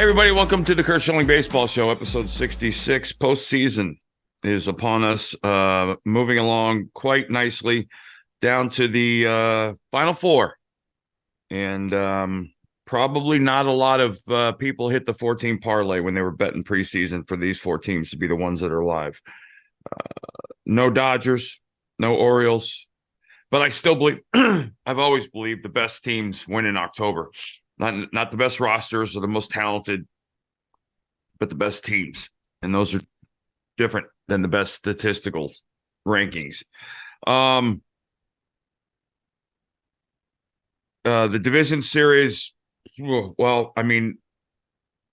Hey, everybody, welcome to the Curt Schilling Baseball Show, episode 66. Postseason is upon us, moving along quite nicely down to the Final Four. And probably not a lot of people hit the 14 parlay when they were betting preseason for these four teams to be the ones that are alive. No Dodgers, no Orioles. But I still believe, I've always believed the best teams win in October. Not the best rosters or the most talented, but the best teams. And those are different than the best statistical rankings. The division series, well, I mean,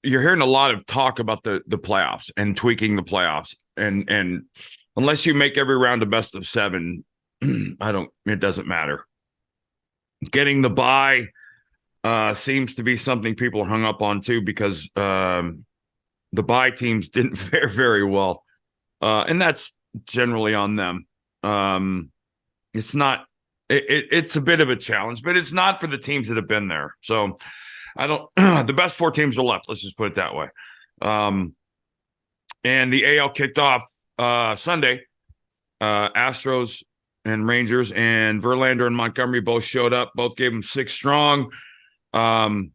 you're hearing a lot of talk about the playoffs and tweaking the playoffs. And unless you make every round a best of seven, it doesn't matter. Getting the bye seems to be something people are hung up on too, because the bye teams didn't fare very well. And that's generally on them. It's not, it's a bit of a challenge, but it's not for the teams that have been there. So the best four teams are left. Let's just put it that way. And the AL kicked off Sunday. Astros and Rangers and Verlander and Montgomery both showed up. Both gave them 6 strong. There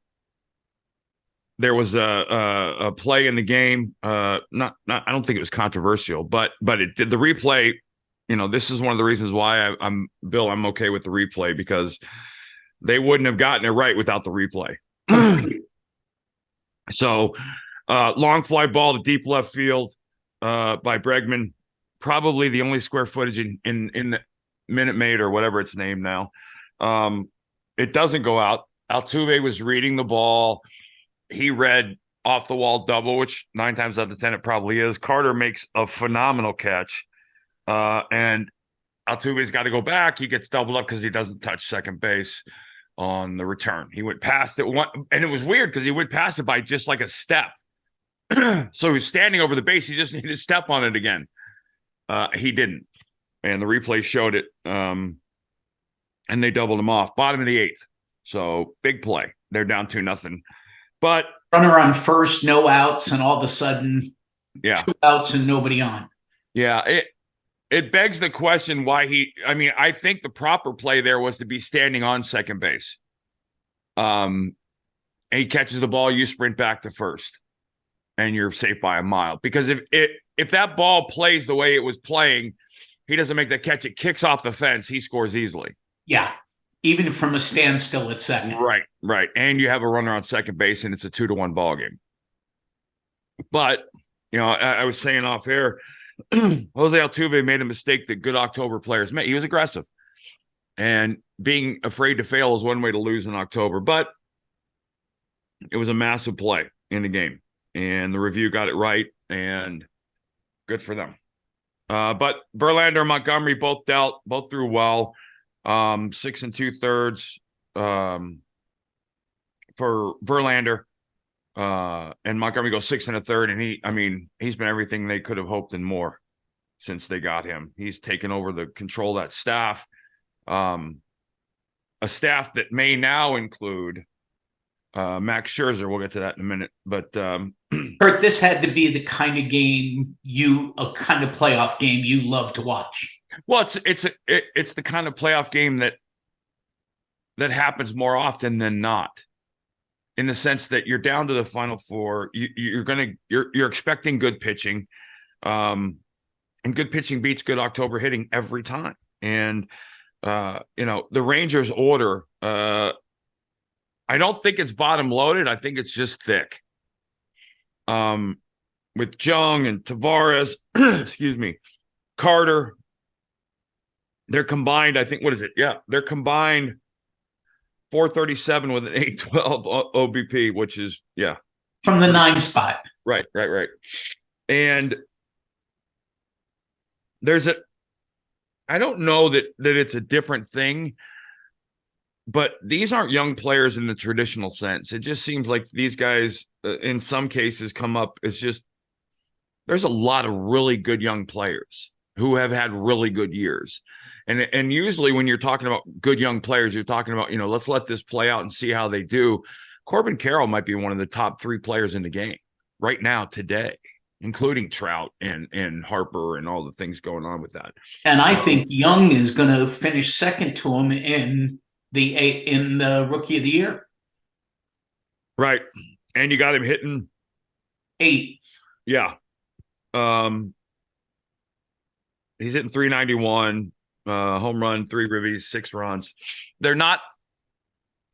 was a play in the game. I don't think it was controversial, but it did. The replay, this is one of the reasons why I'm okay with the replay, because they wouldn't have gotten it right without the replay. So, long fly ball to deep left field by Bregman, probably the only square footage in the Minute Maid or whatever it's named now. It doesn't go out. Altuve was reading the ball. He read off the wall double, which 9 times out of 10 it probably is. Carter makes a phenomenal catch. And Altuve's got to go back. He gets doubled up because he doesn't touch second base on the return. He went past it and it was weird because he went past it by just like a step. So he was standing over the base. He just needed to step on it again. He didn't. And the replay showed it. And they doubled him off. Bottom of the 8th. So big play. They're down 2-0. But runner on first, no outs, and all of a sudden, 2 outs and nobody on. Yeah, it begs the question why I think the proper play there was to be standing on second base. And he catches the ball, you sprint back to first, and you're safe by a mile. Because if that ball plays the way it was playing, he doesn't make that catch. It kicks off the fence. He scores easily. Yeah, even from a standstill at second. Right. And you have a runner on second base, and it's a 2-1 ball game. But, I was saying off air, Jose Altuve made a mistake that good October players made. He was aggressive. And being afraid to fail is one way to lose in October. But it was a massive play in the game. And the review got it right, and good for them. But Verlander and Montgomery both threw well. 6 2/3 for Verlander, and Montgomery goes 6 1/3, and he's been everything they could have hoped and more since they got him. He's taken over the control of that staff, a staff that may now include Max Scherzer. We'll get to that in a minute, but Curt, this had to be the kind of game a kind of playoff game you love to watch. Well, it's the kind of playoff game that happens more often than not, in the sense that you're down to the Final Four. You're expecting good pitching, and good pitching beats good October hitting every time. And the Rangers' order, I don't think it's bottom loaded. I think it's just thick. With Jung and Tavares, excuse me, Carter. They're combined, I think, what is it? Yeah, they're combined 437 with an 812 OBP, which is, from the 9 spot. Right. And I don't know that it's a different thing, but these aren't young players in the traditional sense. It just seems like these guys, in some cases, come up. It's just, there's a lot of really good young players who have had really good years. And usually when you're talking about good young players, you're talking about, let's let this play out and see how they do. Corbin Carroll might be one of the top 3 players in the game right now today, including Trout and Harper and all the things going on with that. And I think Young is going to finish second to him in the Rookie of the Year. Right. And you got him hitting 8. Yeah. He's hitting 391, home run, 3 ribbies, 6 runs. They're not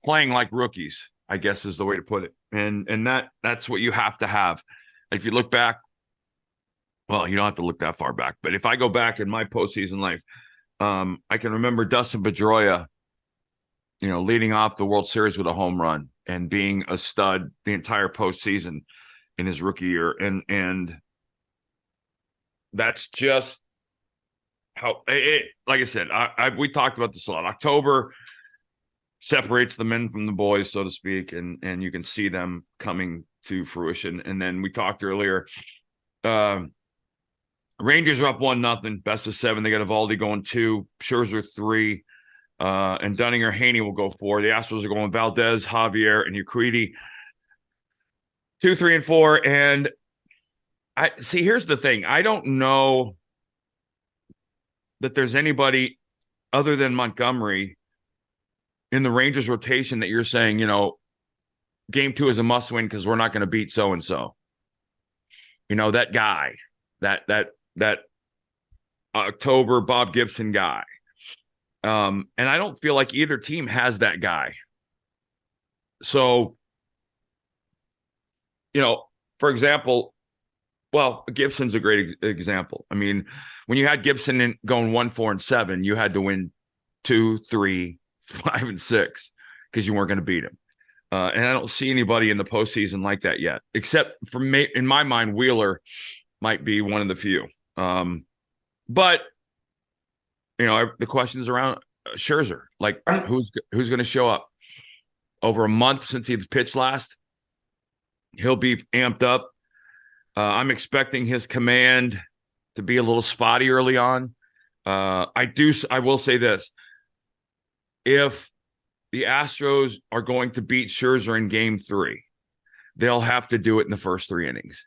playing like rookies, I guess is the way to put it. And that's what you have to have. If you look back, well, you don't have to look that far back, but if I go back in my postseason life, I can remember Dustin Pedroia, leading off the World Series with a home run and being a stud the entire postseason in his rookie year. And that's just how like I said, we talked about this a lot. October separates the men from the boys, so to speak, and you can see them coming to fruition. And then we talked earlier, Rangers are up 1-0, best of 7. They got Eovaldi going 2, Scherzer 3, and Dunning or Haney will go 4. The Astros are going Valdez, Javier, and Urquidy 2, 3, and 4. And I see. Here's the thing: I don't know that there's anybody other than Montgomery in the Rangers rotation that you're saying, game 2 is a must win because we're not going to beat so and so. That guy, that October Bob Gibson guy. And I don't feel like either team has that guy. So, for example, well, Gibson's a great example. I mean, when you had Gibson going 1, 4, and 7, you had to win 2, 3, 5, and 6 because you weren't going to beat him. And I don't see anybody in the postseason like that yet, except for me. In my mind, Wheeler might be one of the few. But the questions around Scherzer, like who's going to show up over a month since he's pitched last. He'll be amped up. I'm expecting his command to be a little spotty early on. I will say this: if the Astros are going to beat Scherzer in game 3, they'll have to do it in the first 3 innings,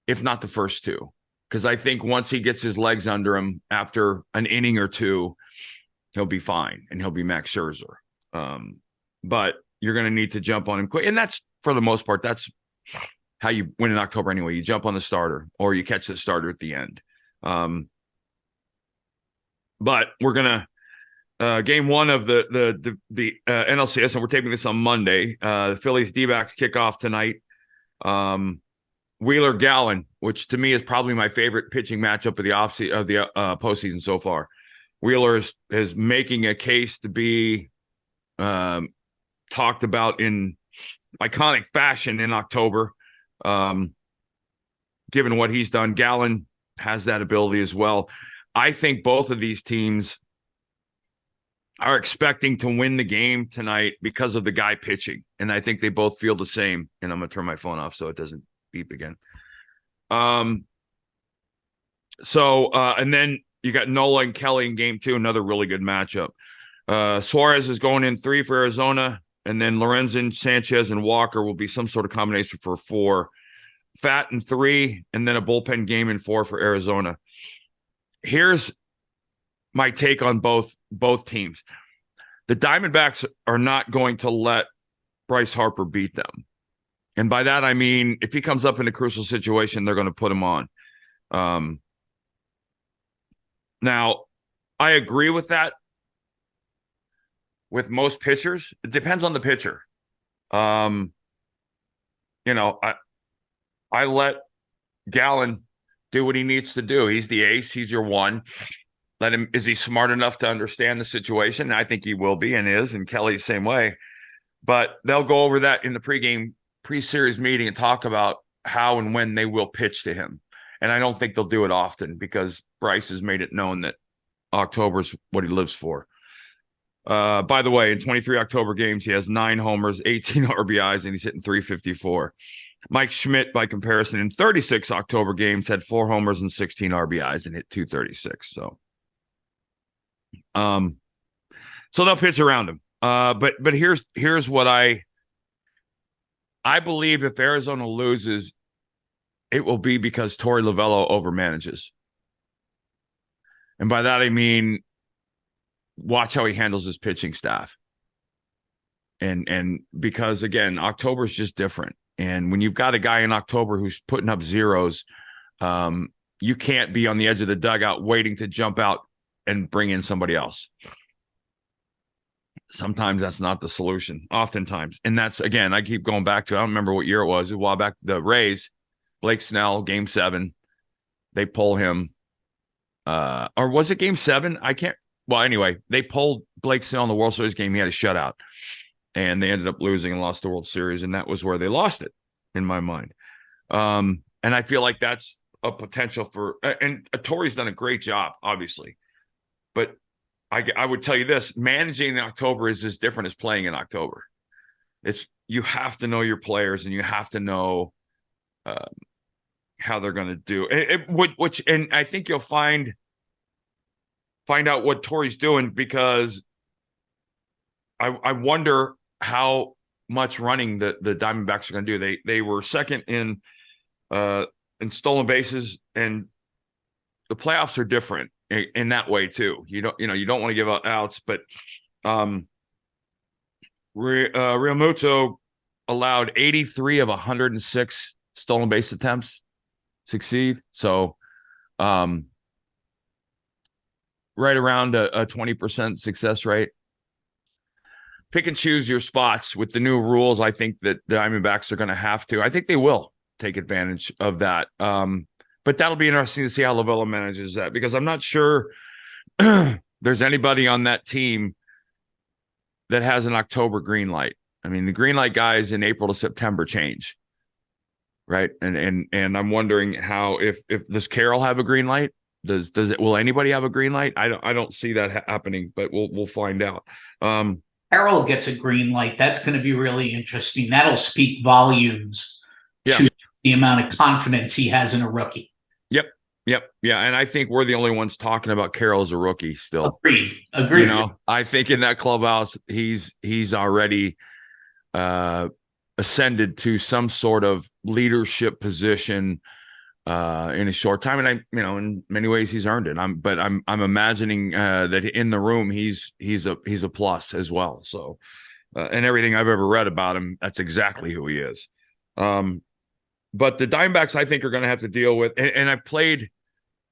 if not the first 2. Because I think once he gets his legs under him after an inning or 2, he'll be fine and he'll be Max Scherzer. But you're going to need to jump on him quick. And that's, for the most part, that's how you win in October anyway. You jump on the starter or you catch the starter at the end. But we're going to game 1 of the NLCS, and we're taping this on Monday. The Phillies D-backs kick off tonight. Wheeler Gallen, which to me is probably my favorite pitching matchup of the postseason so far. Wheeler is making a case to be talked about in iconic fashion in October, given what he's done. Gallen has that ability as well. I think both of these teams are expecting to win the game tonight because of the guy pitching. And I think they both feel the same. And I'm going to turn my phone off so it doesn't beep again. And then you got Nola and Kelly in game 2, another really good matchup. Suarez is going in 3 for Arizona, and then Lorenzen, Sanchez, and Walker will be some sort of combination for 4. Fat in 3, and then a bullpen game in 4 for Arizona. Here's my take on both teams. The Diamondbacks are not going to let Bryce Harper beat them. And by that, I mean, if he comes up in a crucial situation, they're going to put him on. Now, I agree with that with most pitchers. It depends on the pitcher. I let Gallen do what he needs to do. He's the ace. He's your one. Let him. Is he smart enough to understand the situation? I think he will be and is, and Kelly the same way. But they'll go over that in the pre-series meeting and talk about how and when they will pitch to him. And I don't think they'll do it often because Bryce has made it known that October's what he lives for. By the way, in 23 October games, he has 9 homers, 18 RBIs, and he's hitting 354. Mike Schmidt, by comparison, in 36 October games, had 4 homers and 16 RBIs and hit 236. So they'll pitch around him. But here's what I I believe if Arizona loses, it will be because Torey Lovullo overmanages. And by that, I mean, watch how he handles his pitching staff. And because, again, October is just different. And when you've got a guy in October who's putting up zeros, you can't be on the edge of the dugout waiting to jump out and bring in somebody else. Sometimes that's not the solution, oftentimes. And that's, again, I keep going back to, I don't remember what year it was. A while back, the Rays, Blake Snell, game 7, they pull him. Or was it game 7? I can't. Well, anyway, they pulled Blake Snell in the World Series game. He had a shutout. And they ended up losing and lost the World Series. And that was where they lost it, in my mind. And I feel like that's a potential for, and Torey's done a great job, obviously. But I would tell you this, managing in October is as different as playing in October. You have to know your players and you have to know how they're going to do which, and I think you'll find out what Torey's doing, because I wonder how much running the Diamondbacks are going to do. They were second in stolen bases, and the playoffs are different in that way too. You don't want to give out outs, but Realmuto allowed 83 of 106 stolen base attempts succeed. So right around a 20% success rate. Pick and choose your spots with the new rules. I think that the Diamondbacks are going to have to. I think they will take advantage of that. But that'll be interesting to see how Lovullo manages that, because I'm not sure there's anybody on that team that has an October green light. I mean, the green light guys in April to September change, right? And I'm wondering how, if does Carroll have a green light? Will anybody have a green light? I don't see that happening, but we'll find out. Carroll gets a green light. That's going to be really interesting. That'll speak volumes to the amount of confidence he has in a rookie. Yep. Yeah. And I think we're the only ones talking about Carroll as a rookie still. Agreed. I think in that clubhouse, he's already ascended to some sort of leadership position in a short time. And in many ways he's earned it. I'm imagining that in the room, he's a plus as well. So, and everything I've ever read about him, that's exactly who he is. But the Diamondbacks, I think, are going to have to deal with, and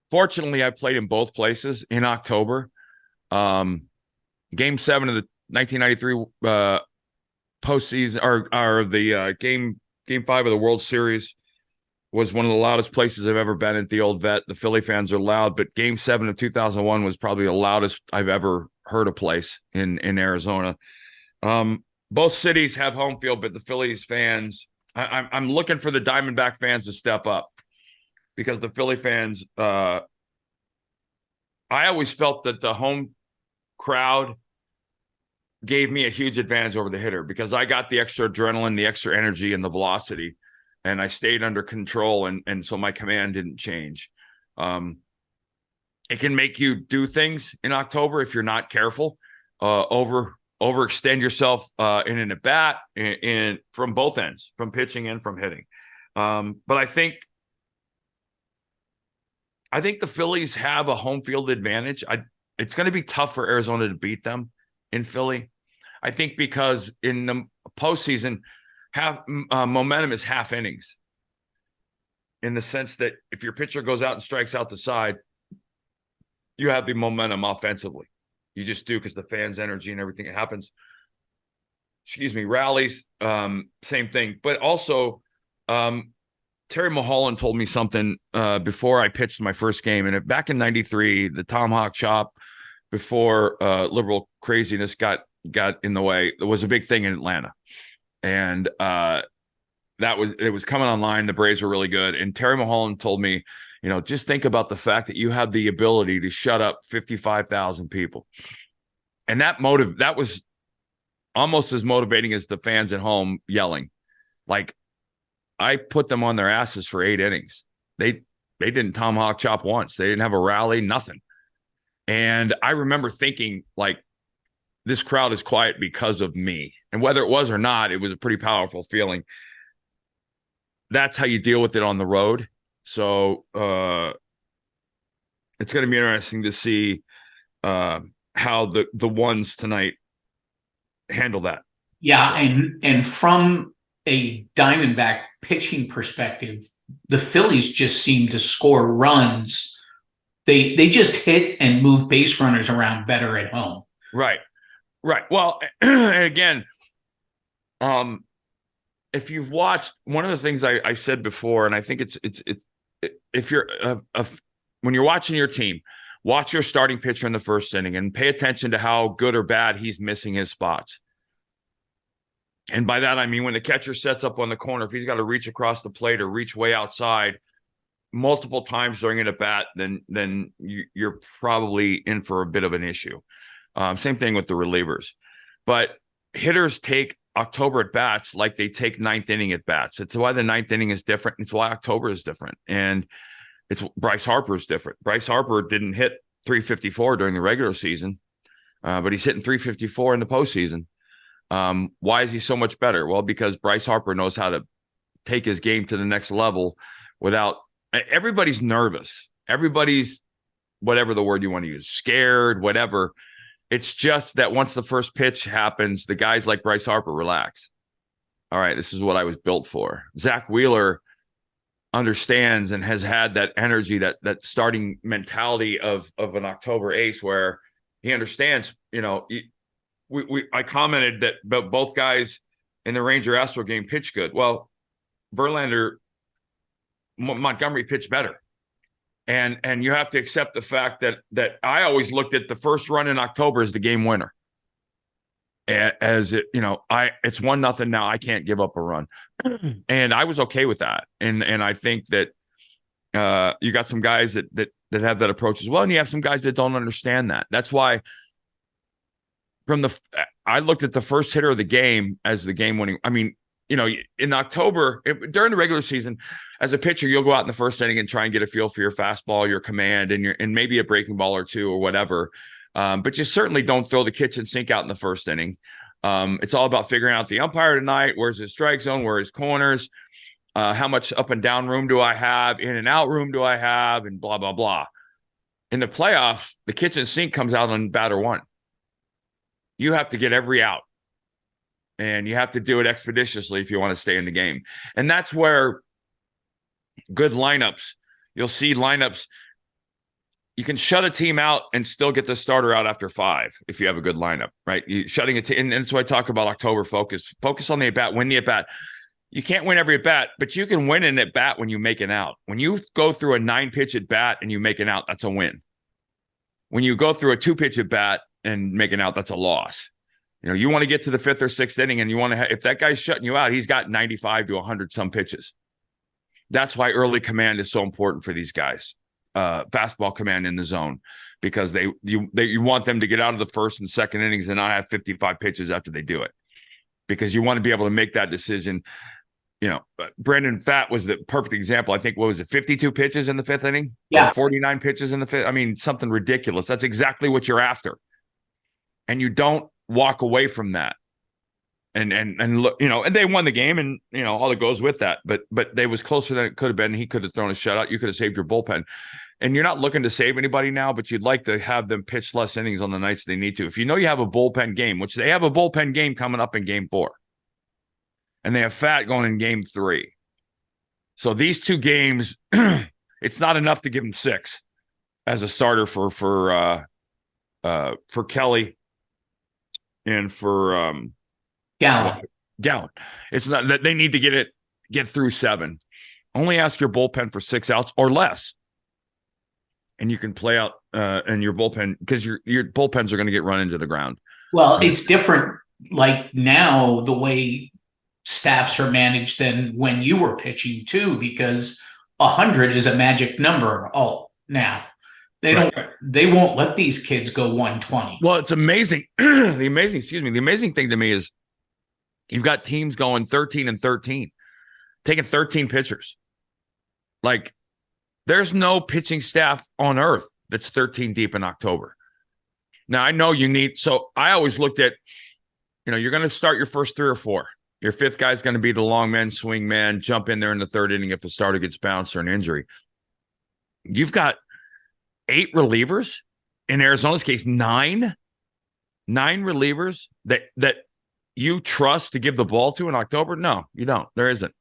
fortunately, I played in both places in October. Game 7 of the 1993 postseason, or the game 5 of the World Series, was one of the loudest places I've ever been at, the old vet. The Philly fans are loud, but game 7 of 2001 was probably the loudest I've ever heard a place in Arizona. Both cities have home field, but the Phillies fans, I'm looking for the Diamondback fans to step up, because the Philly fans, I always felt that the home crowd gave me a huge advantage over the hitter, because I got the extra adrenaline, the extra energy, and the velocity, and I stayed under control, and so my command didn't change. It can make you do things in October if you're not careful, overextend yourself in an at bat, in from both ends, from pitching and from hitting. But I think the Phillies have a home field advantage. It's going to be tough for Arizona to beat them in Philly. I think because in the postseason, momentum is half innings, in the sense that if your pitcher goes out and strikes out the side, you have the momentum offensively. You just do, because the fans' energy and everything, it happens. Rallies, same thing. But also, Terry Mulholland told me something before I pitched my first game. And back in '93, the tomahawk chop, before liberal craziness got in the way, it was a big thing in Atlanta. And it was coming online. The Braves were really good. And Terry Mulholland told me, just think about the fact that you have the ability to shut up 55,000 people. And that was almost as motivating as the fans at home yelling. Like, I put them on their asses for 8 innings. They didn't tomahawk chop once. They didn't have a rally, nothing. And I remember thinking, like, this crowd is quiet because of me. And whether it was or not, it was a pretty powerful feeling. that's how you deal with it on the road. So it's going to be interesting to see how the ones tonight handle that. Yeah, and from a Diamondback pitching perspective, the Phillies just seem to score runs. They just hit and move base runners around better at home. Right. Well, and again, if you've watched, one of the things I said before, and I think it's if you're when you're watching your team, watch your starting pitcher in the first inning and pay attention to how good or bad he's missing his spots. And by that, I mean, when the catcher sets up on the corner, if he's got to reach across the plate or reach way outside multiple times during an at bat, then you're probably in for a bit of an issue. Same thing with the relievers. But hitters take October at bats like they take ninth inning at bats. It's why the ninth inning is different. It's why October is different. And it's Bryce Harper is different. Bryce Harper didn't hit 354 during the regular season, but he's hitting 354 in the postseason. Why is he so much better? Well, because Bryce Harper knows how to take his game to the next level without everybody's nervous. Everybody's, whatever the word you want to use, scared, whatever. It's just that once the first pitch happens, the guys like Bryce Harper relax. All right, this is what I was built for. Zach Wheeler understands and has had that energy, that starting mentality of an October ace, where he understands, I commented that both guys in the Ranger Astro game pitched good. Well, Verlander, Montgomery pitched better. And you have to accept the fact that I always looked at the first run in October as the game winner. As it, it's 1-0 now. I can't give up a run. And I was okay with that. And I think that you got some guys that have that approach as well. And you have some guys that don't understand that. That's why I looked at the first hitter of the game as the game winning. I mean, in October, during the regular season, as a pitcher, you'll go out in the first inning and try and get a feel for your fastball, your command, and maybe a breaking ball or two or whatever. But you certainly don't throw the kitchen sink out in the first inning. It's all about figuring out the umpire tonight. Where's his strike zone? Where his corners? How much up and down room do I have? In and out room do I have? And blah, blah, blah. In the playoffs, the kitchen sink comes out on batter one. You have to get every out. And you have to do it expeditiously if you want to stay in the game. And that's where good lineups, you'll see lineups, you can shut a team out and still get the starter out after 5 if you have a good lineup, right? You shutting a team, and that's why I talk about October focus. Focus on the at-bat, win the at-bat. You can't win every at-bat, but you can win an at-bat when you make an out. When you go through a 9-pitch at-bat and you make an out, that's a win. When you go through a 2-pitch at-bat and make an out, that's a loss. You want to get to the 5th or 6th inning, and you want to if that guy's shutting you out, he's got 95 to 100 some pitches. That's why early command is so important for these guys. Fastball command in the zone, because you want them to get out of the first and second innings and not have 55 pitches after they do it, because you want to be able to make that decision. Brandon Pfaadt was the perfect example. I think, what was it, 52 pitches in the 5th inning? Yeah. Or 49 pitches in the 5th. I mean, something ridiculous. That's exactly what you're after. And you don't walk away from that. And look, and they won the game, and all that goes with that. But they was closer than it could have been. He could have thrown a shutout. You could have saved your bullpen. And you're not looking to save anybody now, but you'd like to have them pitch less innings on the nights they need to. If you have a bullpen game, which they have a bullpen game coming up in game 4, and they have Pfaadt going in game 3. So these 2 games, it's not enough to give him 6 as a starter for Kelly and for Gallen. It's not that they need to get through 7. Only ask your bullpen for 6 outs or less, and you can play out in your bullpen, because your bullpens are going to get run into the ground. Well, it's different. Like now, the way staffs are managed than when you were pitching too, because 100 is a magic number. Now they won't let these kids go 120. Well, it's amazing. The amazing thing to me is you've got teams going 13-13, taking 13 pitchers. Like, there's no pitching staff on earth that's 13 deep in October. Now, I know you need, so I always looked at, you're going to start your first 3 or 4. Your fifth guy's going to be the long man, swing man, jump in there in the third inning if the starter gets bounced or an injury. You've got 8 relievers. In Arizona's case, 9 relievers that you trust to give the ball to in October. No, you don't. There isn't.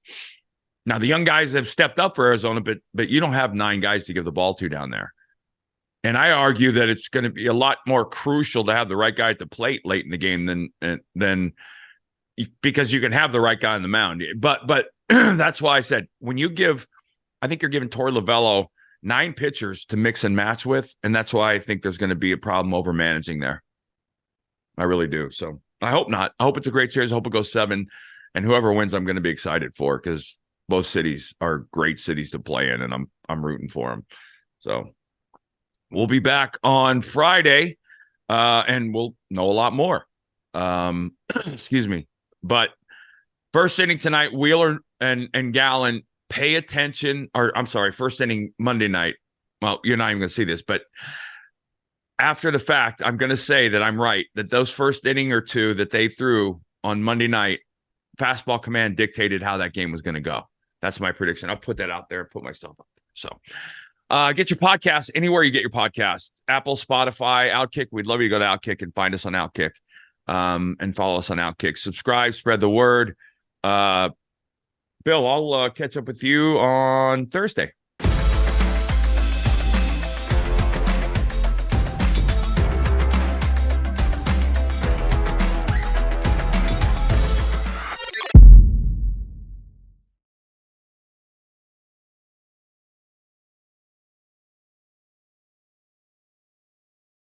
Now, the young guys have stepped up for Arizona, but you don't have 9 guys to give the ball to down there. And I argue that it's going to be a lot more crucial to have the right guy at the plate late in the game than because you can have the right guy on the mound. But that's why I said I think you're giving Torey Lovullo 9 pitchers to mix and match with, and that's why I think there's going to be a problem over managing there. I really do. So I hope not. I hope it's a great series. I hope it goes 7, and whoever wins, I'm going to be excited for because both cities are great cities to play in, and I'm rooting for them. So we'll be back on Friday, and we'll know a lot more. Excuse me. But first inning tonight, Wheeler and Gallen, pay attention. Or I'm sorry, first inning Monday night. Well, you're not even going to see this, but after the fact, I'm going to say that I'm right, that those first inning or two that they threw on Monday night, fastball command dictated how that game was going to go. That's my prediction. I'll put that out there and put myself up there. So get your podcast anywhere you get your podcast. Apple, Spotify, OutKick. We'd love you to go to OutKick and find us on OutKick. And follow us on OutKick. Subscribe, spread the word. Bill, I'll catch up with you on Thursday.